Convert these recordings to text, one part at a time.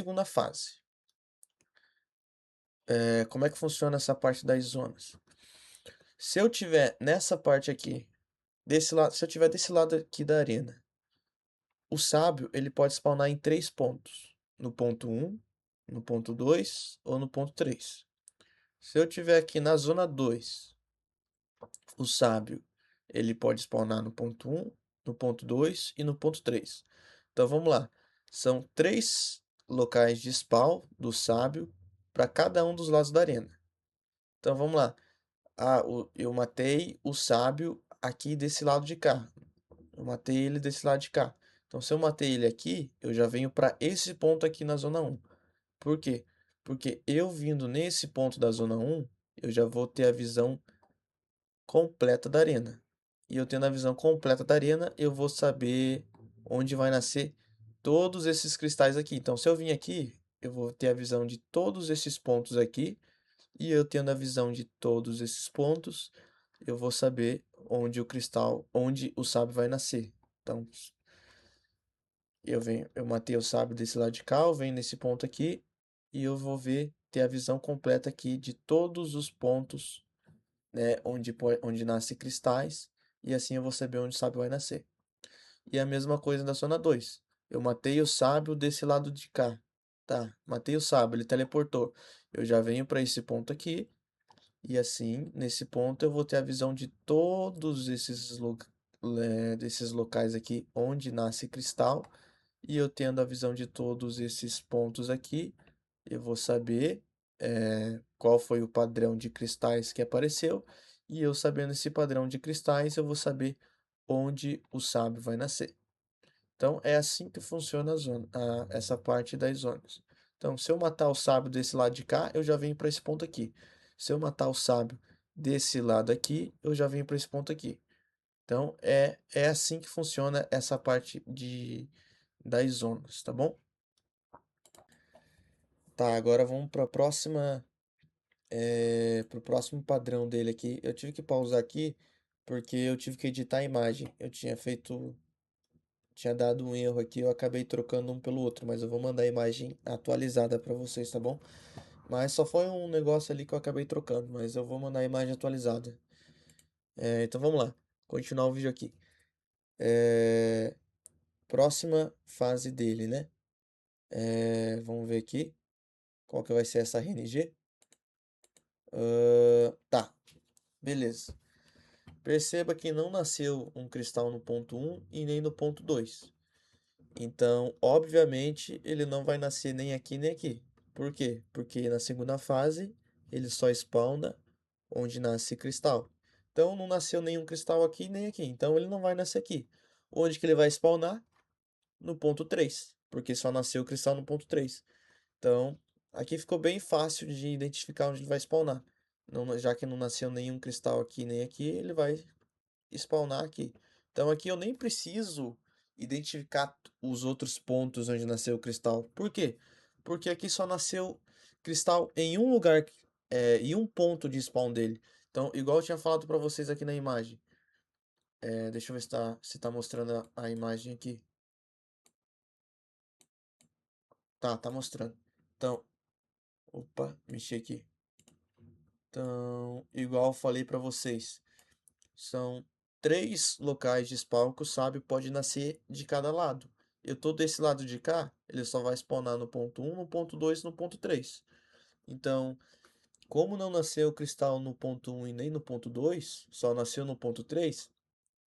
segunda fase. Como é que funciona essa parte das zonas? Se eu tiver nessa parte aqui, desse lado, se eu tiver desse lado aqui da arena, o sábio ele pode spawnar em 3 pontos. No ponto 1, no ponto 2 ou no ponto 3. Se eu tiver aqui na zona 2, o sábio ele pode spawnar no ponto 1, no ponto 2 e no ponto 3. Então vamos lá. São 3 locais de spawn do sábio para cada um dos lados da arena. Então vamos lá. Eu matei o sábio aqui desse lado de cá. Eu matei ele desse lado de cá. Então, se eu matei ele aqui, eu já venho para esse ponto aqui na zona 1. Por quê? Porque eu vindo nesse ponto da zona 1, eu já vou ter a visão completa da arena. E eu tendo a visão completa da arena, eu vou saber onde vai nascer todos esses cristais aqui. Então, se eu vim aqui, eu vou ter a visão de todos esses pontos aqui. E eu tendo a visão de todos esses pontos, eu vou saber onde o sábio vai nascer. Então, eu matei o sábio desse lado de cá, eu venho nesse ponto aqui e eu vou ter a visão completa aqui de todos os pontos, né, onde nasce cristais, e assim eu vou saber onde o sábio vai nascer. E a mesma coisa na zona 2. Eu matei o sábio desse lado de cá. Tá, matei o sábio, ele teleportou. Eu já venho para esse ponto aqui. E assim, nesse ponto, eu vou ter a visão de todos desses locais aqui onde nasce cristal. E eu tendo a visão de todos esses pontos aqui, eu vou saber qual foi o padrão de cristais que apareceu. E eu sabendo esse padrão de cristais, eu vou saber onde o sábio vai nascer. Então, é assim que funciona essa parte das zonas. Então, se eu matar o sábio desse lado de cá, eu já venho para esse ponto aqui. Se eu matar o sábio desse lado aqui, eu já venho para esse ponto aqui. Então, é assim que funciona essa parte das zonas, tá bom? Tá, agora vamos para pro próximo padrão dele aqui. Eu tive que pausar aqui porque eu tive que editar a imagem. Tinha dado um erro aqui, eu acabei trocando um pelo outro, mas eu vou mandar a imagem atualizada para vocês, tá bom? Mas só foi um negócio ali que eu acabei trocando, mas eu vou mandar a imagem atualizada. Então vamos lá, continuar o vídeo aqui. É, Próxima fase dele, né? Vamos ver aqui qual que vai ser essa RNG. Tá, beleza. Perceba que não nasceu um cristal no ponto 1 e nem no ponto 2. Então, obviamente, ele não vai nascer nem aqui nem aqui. Por quê? Porque na segunda fase ele só spawna onde nasce cristal. Então não nasceu nenhum cristal aqui nem aqui. Então ele não vai nascer aqui. Onde que ele vai spawnar? No ponto 3, porque só nasceu o cristal no ponto 3. Então, aqui ficou bem fácil de identificar onde ele vai spawnar. Já que não nasceu nenhum cristal aqui nem aqui, ele vai spawnar aqui. Então aqui eu nem preciso identificar os outros pontos onde nasceu o cristal. Por quê? Porque aqui só nasceu cristal em um lugar, em um ponto de spawn dele. Então, igual eu tinha falado para vocês aqui na imagem. Deixa eu ver se tá mostrando a imagem aqui. Tá mostrando. Então, opa, mexi aqui. Então, igual eu falei para vocês. São 3 locais de spawn que o sábio pode nascer de cada lado. Eu tô desse lado de cá, ele só vai spawnar no ponto 1, no ponto 2 e no ponto 3. Então, como não nasceu o cristal no ponto 1 e nem no ponto 2, só nasceu no ponto 3,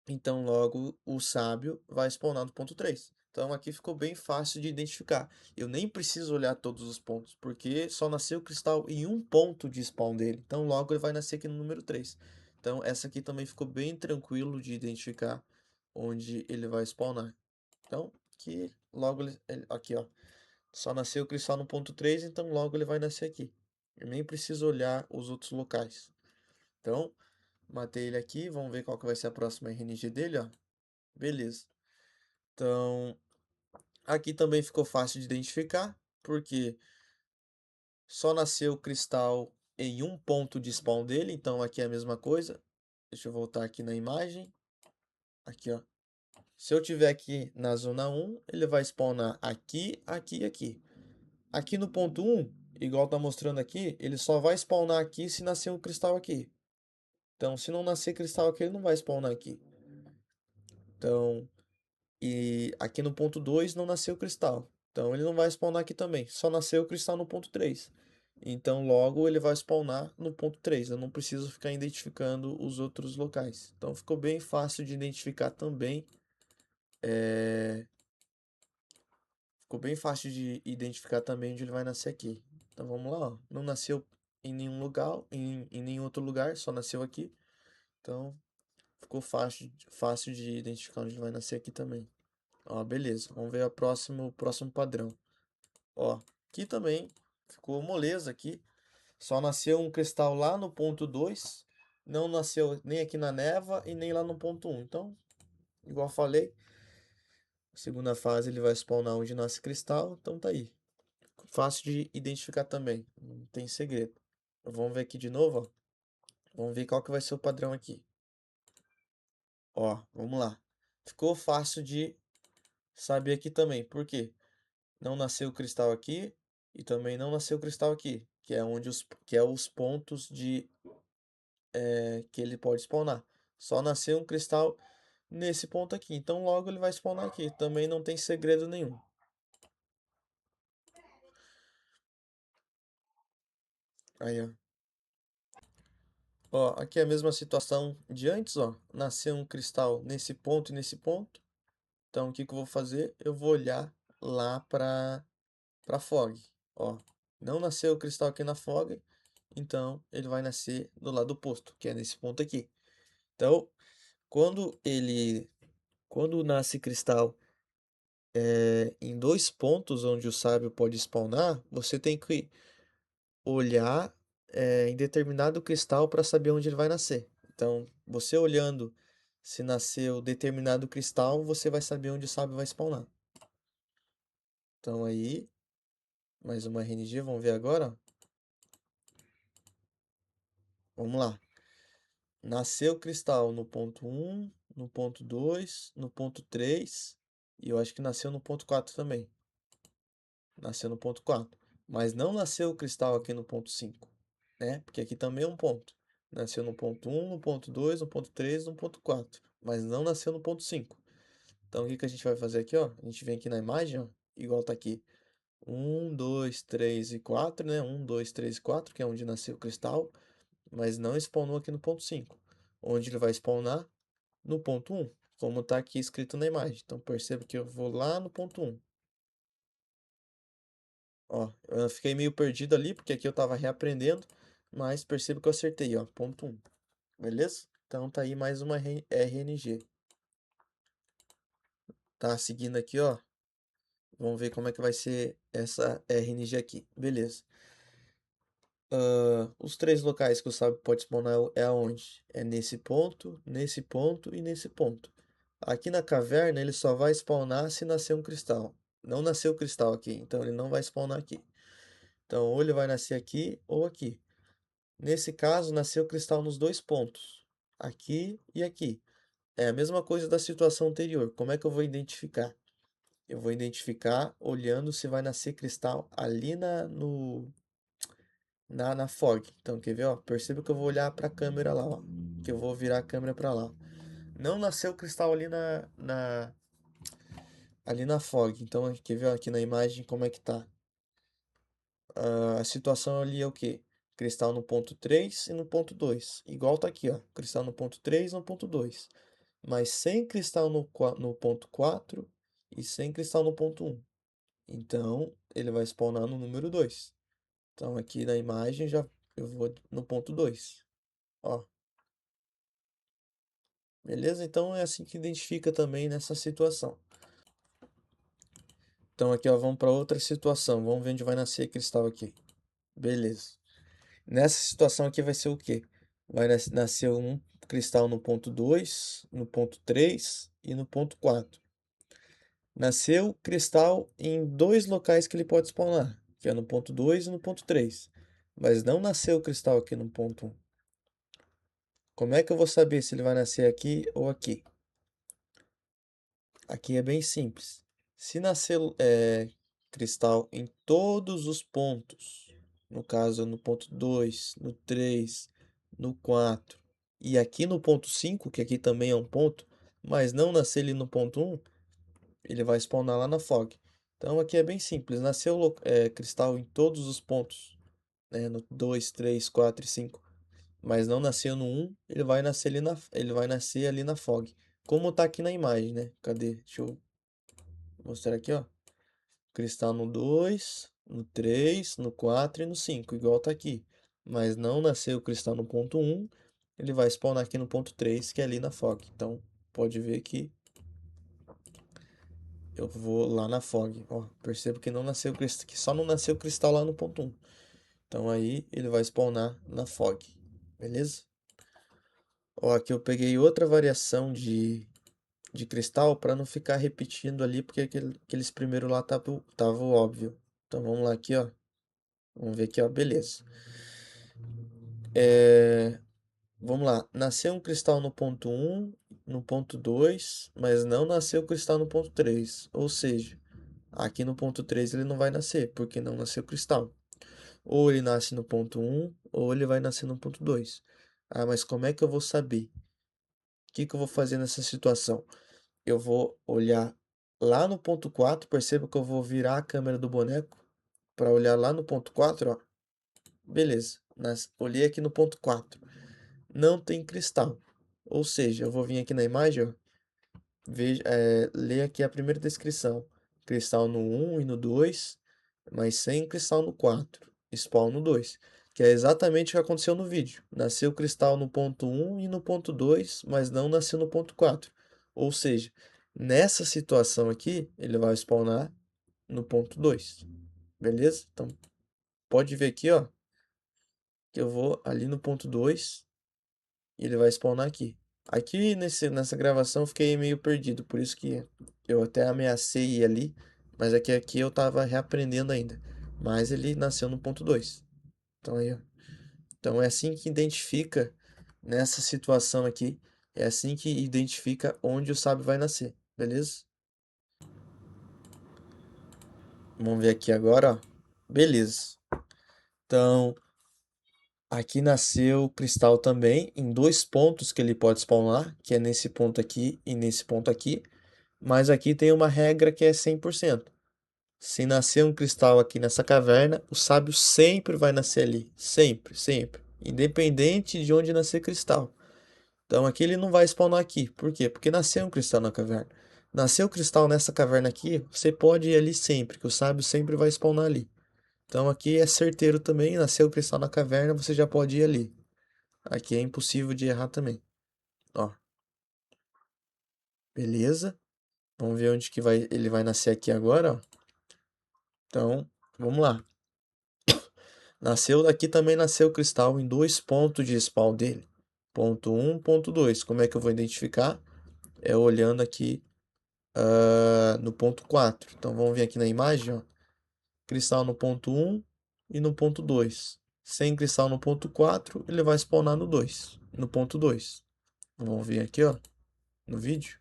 então logo o sábio vai spawnar no ponto 3. Então aqui ficou bem fácil de identificar. Eu nem preciso olhar todos os pontos, porque só nasceu o cristal em um ponto de spawn dele. Então logo ele vai nascer aqui no número 3. Então essa aqui também ficou bem tranquilo de identificar onde ele vai spawnar. Então aqui logo aqui ó, só nasceu o cristal no ponto 3, então logo ele vai nascer aqui. Eu nem preciso olhar os outros locais. Então matei ele aqui, vamos ver qual que vai ser a próxima RNG dele, ó. Beleza. Então, aqui também ficou fácil de identificar, porque só nasceu cristal em um ponto de spawn dele, então aqui é a mesma coisa. Deixa eu voltar aqui na imagem. Aqui, ó. Se eu tiver aqui na zona 1, ele vai spawnar aqui, aqui e aqui. Aqui no ponto um, igual tá mostrando aqui, ele só vai spawnar aqui se nascer um cristal aqui. Então, se não nascer cristal aqui, ele não vai spawnar aqui. Então, e aqui no ponto 2 não nasceu cristal. Então, ele não vai spawnar aqui também. Só nasceu o cristal no ponto 3. Então, logo ele vai spawnar no ponto 3. Eu não preciso ficar identificando os outros locais. Então, ficou bem fácil de identificar também. Ficou bem fácil de identificar também onde ele vai nascer aqui. Então, vamos lá, ó. Não nasceu em nenhum lugar, em nenhum outro lugar, só nasceu aqui. Então, ficou fácil de identificar onde ele vai nascer aqui também. Ó, beleza. Vamos ver o próximo padrão. Ó, aqui também ficou moleza aqui. Só nasceu um cristal lá no ponto 2. Não nasceu nem aqui na neva e nem lá no ponto 1. Então, igual eu falei, segunda fase ele vai spawnar onde nasce cristal. Então tá aí. Fácil de identificar também. Não tem segredo. Vamos ver aqui de novo, ó. Vamos ver qual que vai ser o padrão aqui. Ó, vamos lá. Ficou fácil de saber aqui também. Por quê? Não nasceu cristal aqui e também não nasceu cristal aqui, que é onde que é os pontos de que ele pode spawnar. Só nasceu um cristal nesse ponto aqui, então logo ele vai spawnar aqui. Também não tem segredo nenhum. Aí, ó. Ó, aqui é a mesma situação de antes, ó. Nasceu um cristal nesse ponto e nesse ponto. Então o que que eu vou fazer? Eu vou olhar lá para fog. Ó, não nasceu o cristal aqui na fog, então ele vai nascer do lado oposto, que é nesse ponto aqui. Então, quando ele quando nasce cristal em dois pontos onde o sábio pode spawnar, você tem que olhar em determinado cristal para saber onde ele vai nascer. Então, você olhando se nasceu determinado cristal, você vai saber onde o sábio vai spawnar. Então aí, mais uma RNG, vamos ver agora. Vamos lá. Nasceu cristal no ponto um, no ponto 2, no ponto 3 e eu acho que nasceu no ponto 4 também. Nasceu no ponto 4. Mas não nasceu o cristal aqui no ponto 5, né? Porque aqui também é um ponto. Nasceu no ponto um, no ponto 2, no ponto 3, no ponto 4. Mas não nasceu no ponto 5. Então o que que a gente vai fazer aqui, ó? A gente vem aqui na imagem, ó, igual tá aqui. Um, 2, 3 e 4, né? Um, 2, 3 e 4, que é onde nasceu o cristal. Mas não spawnou aqui no ponto 5. Onde ele vai spawnar? No ponto um, como tá aqui escrito na imagem. Então perceba que eu vou lá no ponto um. Ó, eu fiquei meio perdido ali, porque aqui eu tava reaprendendo, mas percebo que eu acertei, ó, ponto um. Beleza? Então tá aí mais uma RNG. Tá seguindo aqui, ó. Vamos ver como é que vai ser essa RNG aqui. Beleza. Os três locais que o sábio pode spawnar é aonde? É nesse ponto e nesse ponto. Aqui na caverna ele só vai spawnar se nascer um cristal. Não nasceu cristal aqui, então ele não vai spawnar aqui. Então ou ele vai nascer aqui ou aqui. Nesse caso, nasceu cristal nos dois pontos, aqui e aqui. É a mesma coisa da situação anterior. Como é que eu vou identificar? Eu vou identificar olhando se vai nascer cristal ali na fog. Então, quer ver? Ó? Perceba que eu vou olhar para a câmera lá, ó, que eu vou virar a câmera para lá. Não nasceu cristal ali na fog. Então, quer ver ó, aqui na imagem como é que tá? A situação ali é o quê? Cristal no ponto 3 e no ponto 2. Igual tá aqui, ó. Cristal no ponto 3 e no ponto 2. Mas sem cristal no ponto 4 e sem cristal no ponto 1. Então, ele vai spawnar no número 2. Então, aqui na imagem já eu vou no ponto 2. Ó, beleza? Então, é assim que identifica também nessa situação. Então, aqui, ó, vamos para outra situação. Vamos ver onde vai nascer cristal aqui. Beleza. Nessa situação aqui vai ser o quê? Vai nascer um cristal no ponto 2, no ponto 3 e no ponto 4. Nasceu cristal em dois locais que ele pode spawnar, que é no ponto 2 e no ponto 3. Mas não nasceu cristal aqui no ponto 1. Como é que eu vou saber se ele vai nascer aqui ou aqui? Aqui é bem simples. Se nascer, cristal em todos os pontos. No caso, no ponto 2, no 3, no 4 e aqui no ponto 5, que aqui também é um ponto, mas não nascer ali no ponto 1, ele vai spawnar lá na fog. Então aqui é bem simples, nasceu cristal em todos os pontos, né, no 2, 3, 4 e 5, mas não nasceu no 1, ele vai nascer ali na fog. Como tá aqui na imagem, né? Cadê? Deixa eu mostrar aqui, ó. Cristal no 2, no 3, no 4 e no 5, igual tá aqui. Mas não nasceu o cristal no ponto 1, ele vai spawnar aqui no ponto 3, que é ali na fog. Então, pode ver que eu vou lá na fog. Ó, percebo que não nasceu cristal, que só não nasceu cristal lá no ponto 1. Então aí ele vai spawnar na fog. Beleza? Ó, aqui eu peguei outra variação de cristal para não ficar repetindo ali, porque aqueles primeiros lá tava óbvio. Então vamos lá aqui, ó. Vamos ver aqui, ó. Beleza. Vamos lá. Nasceu um cristal no ponto 1, no ponto 2, mas não nasceu cristal no ponto 3. Ou seja, aqui no ponto 3 ele não vai nascer, porque não nasceu cristal. Ou ele nasce no ponto 1, ou ele vai nascer no ponto 2. Ah, mas como é que eu vou saber? O que que eu vou fazer nessa situação? Eu vou olhar lá no ponto 4, perceba que eu vou virar a câmera do boneco para olhar lá no ponto 4, ó. Beleza, olhei aqui no ponto 4. Não tem cristal. Ou seja, eu vou vir aqui na imagem, ó, ler aqui a primeira descrição. Cristal no 1 e no 2, mas sem cristal no 4. Spawn no 2. Que é exatamente o que aconteceu no vídeo. Nasceu cristal no ponto 1 e no ponto 2, mas não nasceu no ponto 4. Ou seja, nessa situação aqui, ele vai spawnar no ponto 2. Beleza? Então, pode ver aqui, ó, que eu vou ali no ponto 2 e ele vai spawnar aqui. Aqui nessa gravação eu fiquei meio perdido, por isso que eu até ameacei ir ali, mas aqui eu tava reaprendendo ainda. Mas ele nasceu no ponto 2. Então aí, ó. Então é assim que identifica nessa situação aqui, é assim que identifica onde o sábio vai nascer, beleza? Vamos ver aqui agora, ó. Beleza. Então, aqui nasceu o cristal também em dois pontos que ele pode spawnar, que é nesse ponto aqui e nesse ponto aqui. Mas aqui tem uma regra que é 100%. Se nascer um cristal aqui nessa caverna, o sábio sempre vai nascer ali. Sempre, sempre. Independente de onde nascer cristal. Então aqui ele não vai spawnar aqui. Por quê? Porque nasceu um cristal na caverna. Nasceu cristal nessa caverna aqui, você pode ir ali sempre, que o sábio sempre vai spawnar ali. Então aqui é certeiro também, nasceu cristal na caverna, você já pode ir ali. Aqui é impossível de errar também. Ó, beleza? Vamos ver onde que ele vai nascer aqui agora, ó. Então, vamos lá. Nasceu daqui também nasceu cristal em dois pontos de spawn dele. Ponto 1, ponto 2. Como é que eu vou identificar? É olhando aqui no ponto 4. Então vamos ver aqui na imagem, ó. Cristal no ponto 1 e no ponto 2. Sem cristal no ponto 4, ele vai spawnar no 2, no ponto 2. Vamos ver aqui, ó, no vídeo.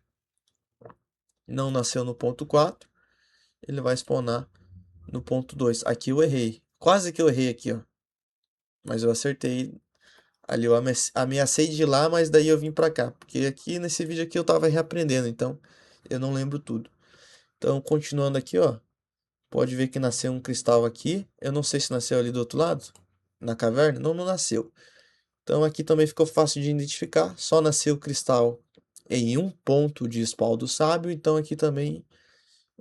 Não nasceu no ponto 4, ele vai spawnar no ponto 2. Aqui eu errei. Quase que eu errei aqui, ó. Mas eu acertei. Ali eu ameacei de ir lá, mas daí eu vim pra cá. Porque aqui nesse vídeo aqui eu tava reaprendendo, então eu não lembro tudo. Então, continuando aqui, ó. Pode ver que nasceu um cristal aqui. Eu não sei se nasceu ali do outro lado, na caverna. Não, não nasceu. Então aqui também ficou fácil de identificar. Só nasceu o cristal em um ponto de spawn do sábio. Então aqui também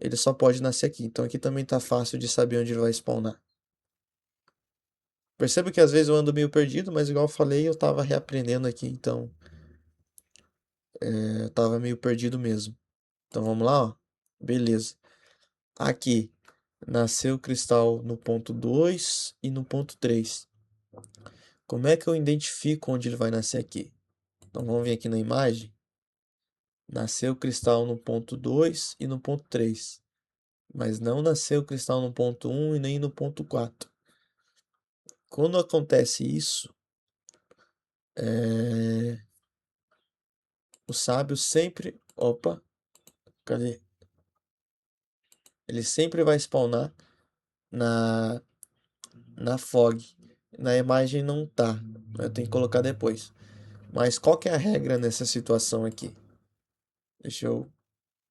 ele só pode nascer aqui. Então aqui também tá fácil de saber onde ele vai spawnar. Perceba que às vezes eu ando meio perdido, mas igual eu falei, eu tava reaprendendo aqui, então eu tava meio perdido mesmo. Então vamos lá, ó. Beleza. Aqui nasceu o cristal no ponto 2 e no ponto 3. Como é que eu identifico onde ele vai nascer aqui? Então vamos vir aqui na imagem. Nasceu o cristal no ponto 2 e no ponto 3. Mas não nasceu o cristal no ponto 1 e nem no ponto 4. Quando acontece isso, o sábio sempre. Opa, cadê? Ele sempre vai spawnar na fog. Na imagem não tá. Eu tenho que colocar depois. Mas qual que é a regra nessa situação aqui? Deixa eu,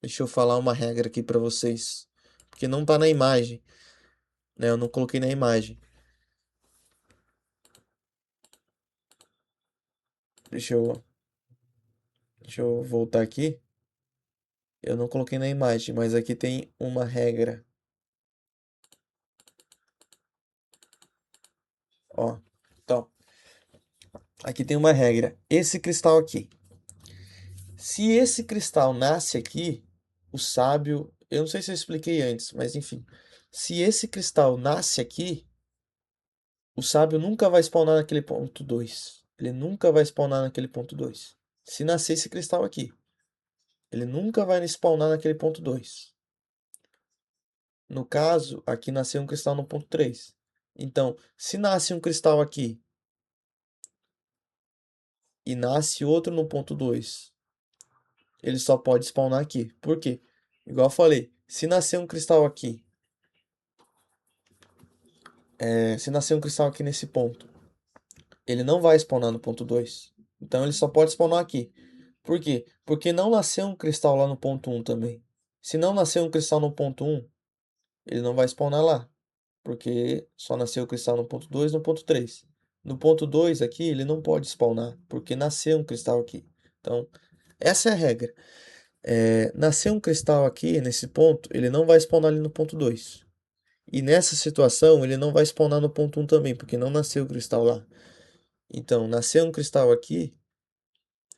deixa eu falar uma regra aqui para vocês. Porque não tá na imagem, né? Eu não coloquei na imagem. Deixa eu, deixa eu voltar aqui. Eu não coloquei na imagem, mas aqui tem uma regra. Ó, então, aqui tem uma regra. Esse cristal aqui. Se esse cristal nasce aqui, o sábio. Eu não sei se eu expliquei antes, mas enfim. Se esse cristal nasce aqui, o sábio nunca vai spawnar naquele ponto 2. Ele nunca vai spawnar naquele ponto 2. Se nascer esse cristal aqui, ele nunca vai spawnar naquele ponto 2. No caso, aqui nasceu um cristal no ponto 3. Então, se nasce um cristal aqui e nasce outro no ponto 2, ele só pode spawnar aqui. Por quê? Igual eu falei, se nascer um cristal aqui, se nascer um cristal aqui nesse ponto, ele não vai spawnar no ponto 2. Então ele só pode spawnar aqui. Por quê? Porque não nasceu um cristal lá no ponto 1 também. Se não nascer um cristal no ponto 1, ele não vai spawnar lá. Porque só nasceu o cristal no ponto 2 e no ponto 3. No ponto 2 aqui, ele não pode spawnar, porque nasceu um cristal aqui. Então, essa é a regra. Nasceu um cristal aqui, nesse ponto, ele não vai spawnar ali no ponto 2. E nessa situação, ele não vai spawnar no ponto 1 também, porque não nasceu o cristal lá. Então, nasceu um cristal aqui,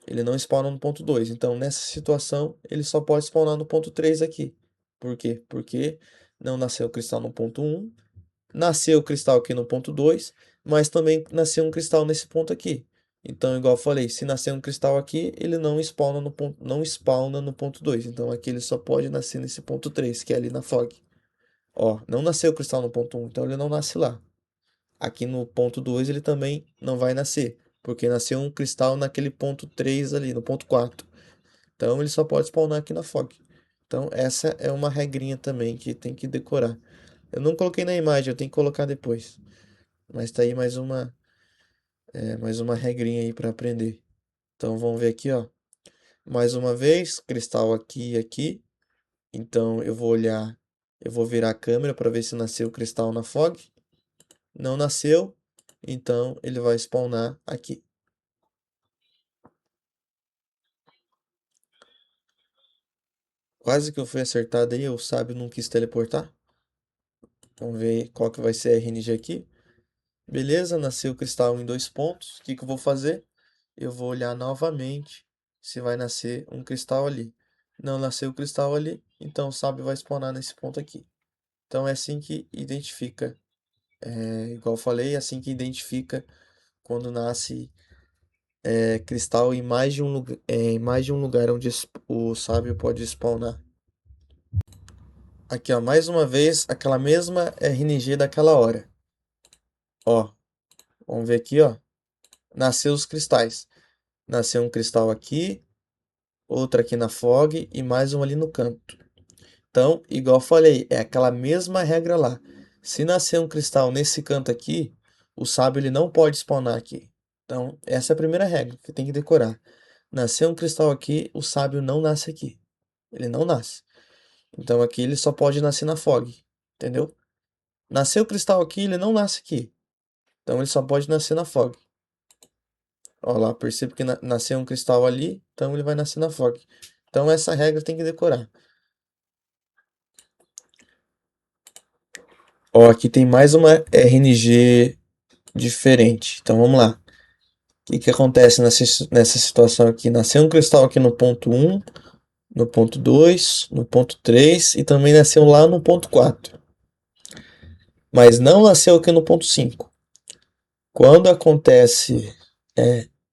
ele não spawna no ponto 2. Então, nessa situação, ele só pode spawnar no ponto 3 aqui. Por quê? Porque não nasceu o cristal no ponto 1, nasceu o cristal aqui no ponto 2, mas também nasceu um cristal nesse ponto aqui. Então, igual eu falei, se nascer um cristal aqui, ele não spawna no ponto 2. Então, aqui ele só pode nascer nesse ponto 3, que é ali na fog. Ó, não nasceu o cristal no ponto 1, então ele não nasce lá. Aqui no ponto 2 ele também não vai nascer, porque nasceu um cristal naquele ponto 3 ali, no ponto 4. Então ele só pode spawnar aqui na fog. Então essa é uma regrinha também que tem que decorar. Eu não coloquei na imagem, eu tenho que colocar depois. Mas tá aí mais uma regrinha aí para aprender. Então vamos ver aqui, ó. Mais uma vez, cristal aqui e aqui. Então eu vou virar a câmera para ver se nasceu o cristal na fog. Não nasceu, então ele vai spawnar aqui. Quase que eu fui acertado aí, o sábio não quis teleportar. Vamos ver qual que vai ser a RNG aqui. Beleza, nasceu o cristal em 2 pontos. O que que eu vou fazer? Eu vou olhar novamente se vai nascer um cristal ali. Não nasceu o cristal ali, então o sábio vai spawnar nesse ponto aqui. Então é assim que identifica, igual eu falei, é assim que identifica quando nasce cristal em mais de um lugar onde o sábio pode spawnar. Aqui, ó, mais uma vez, aquela mesma RNG daquela hora. Ó, vamos ver aqui, ó. Nasceu os cristais. Nasceu um cristal aqui, outro aqui na fog e mais um ali no canto. Então, igual eu falei, é aquela mesma regra lá. Se nascer um cristal nesse canto aqui, o sábio ele não pode spawnar aqui. Então, essa é a primeira regra que tem que decorar. Nasceu um cristal aqui, o sábio não nasce aqui. Ele não nasce. Então, aqui ele só pode nascer na fog. Entendeu? Nasceu o cristal aqui, ele não nasce aqui. Então, ele só pode nascer na fog. Ó lá, percebo que nasceu um cristal ali, então ele vai nascer na fog. Então, essa regra tem que decorar. Ó, aqui tem mais uma RNG diferente. Então vamos lá. O que que acontece nessa situação aqui? Nasceu um cristal aqui no ponto 1, no ponto 2, no ponto 3 e também nasceu lá no ponto 4. Mas não nasceu aqui no ponto 5. Quando acontece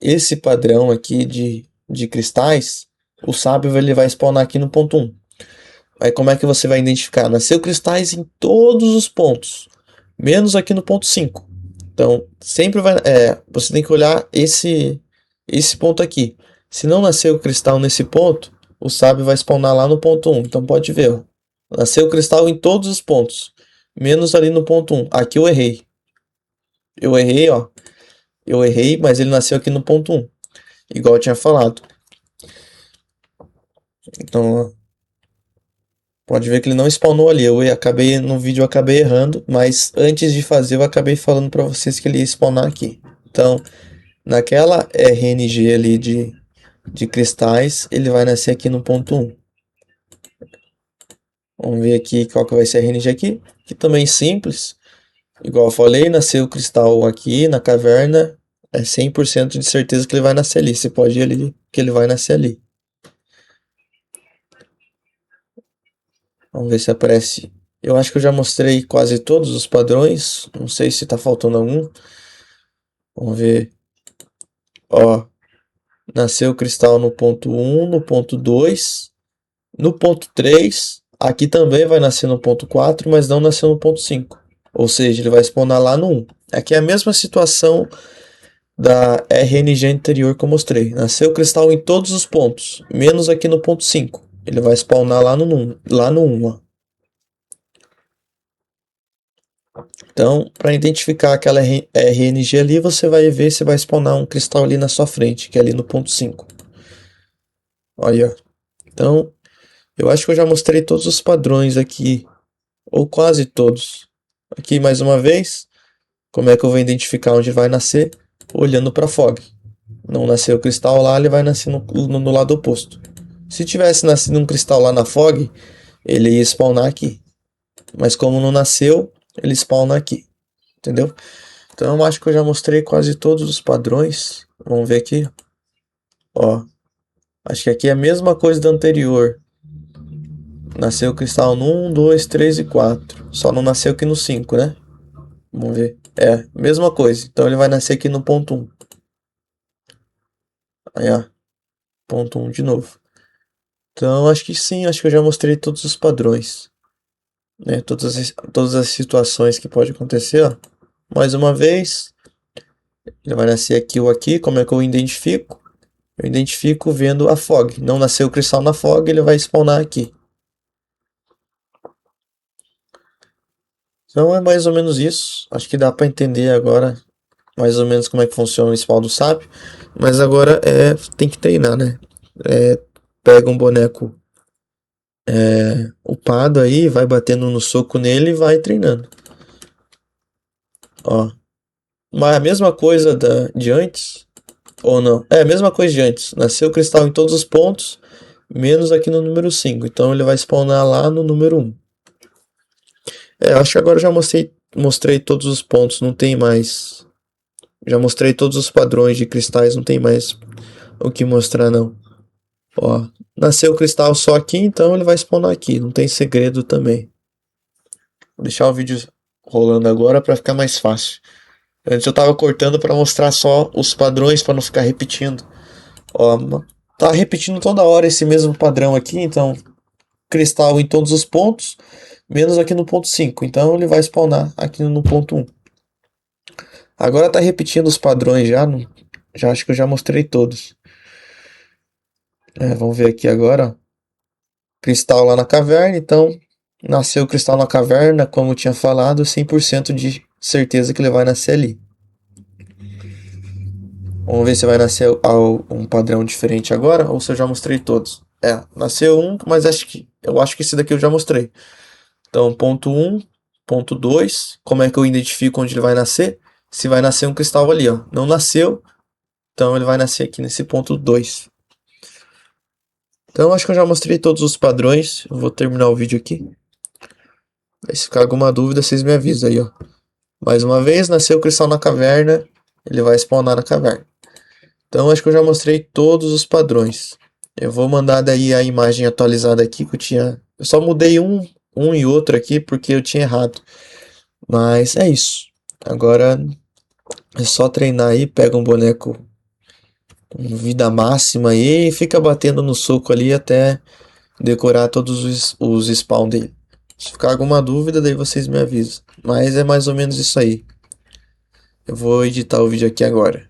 esse padrão aqui de cristais, o sábio ele vai spawnar aqui no ponto 1. Aí como é que você vai identificar? Nasceu cristais em todos os pontos, menos aqui no ponto 5. Então, sempre você tem que olhar esse ponto aqui. Se não nasceu o cristal nesse ponto, o sábio vai spawnar lá no ponto 1. Então pode ver, ó. Nasceu cristal em todos os pontos, menos ali no ponto 1. Aqui eu errei. Eu errei, ó. Eu errei, mas ele nasceu aqui no ponto 1, igual eu tinha falado. Então, pode ver que ele não spawnou ali. Eu acabei no vídeo eu acabei errando, mas antes de fazer eu acabei falando para vocês que ele ia spawnar aqui. Então, naquela RNG ali de cristais, ele vai nascer aqui no ponto 1. Vamos ver aqui qual que vai ser a RNG aqui, que também é simples. Igual eu falei, nasceu o cristal aqui na caverna, é 100% de certeza que ele vai nascer ali. Você pode ir ali que ele vai nascer ali. Vamos ver se aparece. Eu acho que eu já mostrei quase todos os padrões. Não sei se tá faltando algum. Vamos ver. Ó, nasceu o cristal no ponto 1, no ponto 2, no ponto 3. Aqui também vai nascer no ponto 4, mas não nasceu no ponto 5. Ou seja, ele vai spawnar lá no 1. Aqui é a mesma situação da RNG anterior que eu mostrei. Nasceu o cristal em todos os pontos, menos aqui no ponto 5. Ele vai spawnar lá no 1, ó. Então, para identificar aquela RNG ali, você vai ver se vai spawnar um cristal ali na sua frente, que é ali no ponto 5. Olha, então, eu acho que eu já mostrei todos os padrões aqui, ou quase todos. Aqui mais uma vez, como é que eu vou identificar onde vai nascer? Olhando para a fog. Não nasceu o cristal lá, ele vai nascer no lado oposto. Se tivesse nascido um cristal lá na fog, ele ia spawnar aqui. Mas como não nasceu, ele spawna aqui. Entendeu? Então eu acho que eu já mostrei quase todos os padrões. Vamos ver aqui. Ó, acho que aqui é a mesma coisa da anterior. Nasceu o cristal no 1, 2, 3 e 4. Só não nasceu aqui no 5, né? Vamos ver. É, mesma coisa. Então ele vai nascer aqui no ponto 1. Aí, ó. Ponto 1 de novo. Então acho que sim, acho que eu já mostrei todos os padrões. Né? Todas as situações que pode acontecer, ó. Mais uma vez. Ele vai nascer aqui ou aqui. Como é que eu identifico? Eu identifico vendo a fog. Não nasceu o cristal na fog, ele vai spawnar aqui. Então é mais ou menos isso. Acho que dá para entender agora mais ou menos como é que funciona o spawn do sábio. Mas agora tem que treinar, né? Pega um boneco upado aí, vai batendo no soco nele e vai treinando. Ó. Mas a mesma coisa de antes. Ou não? É a mesma coisa de antes. Nasceu o cristal em todos os pontos, menos aqui no número 5. Então ele vai spawnar lá no número 1. Acho que agora eu já mostrei todos os pontos, não tem mais. Já mostrei todos os padrões de cristais, não tem mais o que mostrar não. Ó, nasceu o cristal só aqui, então ele vai spawnar aqui, não tem segredo também. Vou deixar o vídeo rolando agora para ficar mais fácil. Antes eu tava cortando para mostrar só os padrões para não ficar repetindo. Ó, tá repetindo toda hora esse mesmo padrão aqui, então cristal em todos os pontos, menos aqui no ponto 5. Então ele vai spawnar aqui no ponto 1. Agora tá repetindo os padrões já, já acho que eu já mostrei todos. Vamos ver aqui agora, ó. Cristal lá na caverna, então nasceu o cristal na caverna, como eu tinha falado, 100% de certeza que ele vai nascer ali. Vamos ver se vai nascer um padrão diferente agora ou se eu já mostrei todos. Nasceu um, mas eu acho que esse daqui eu já mostrei. Então, ponto 1, ponto 2, como é que eu identifico onde ele vai nascer? Se vai nascer um cristal ali, ó. Não nasceu, então ele vai nascer aqui nesse ponto 2. Então, acho que eu já mostrei todos os padrões. Eu vou terminar o vídeo aqui. Se ficar alguma dúvida, vocês me avisam aí, ó. Mais uma vez, nasceu o cristal na caverna, ele vai spawnar na caverna. Então, acho que eu já mostrei todos os padrões. Eu vou mandar daí a imagem atualizada aqui que eu tinha. Eu só mudei um e outro aqui porque eu tinha errado. Mas é isso. Agora é só treinar aí, pega um boneco com vida máxima aí e fica batendo no soco ali até decorar todos os spawn dele. Se ficar alguma dúvida, daí vocês me avisam. Mas é mais ou menos isso aí. Eu vou editar o vídeo aqui agora.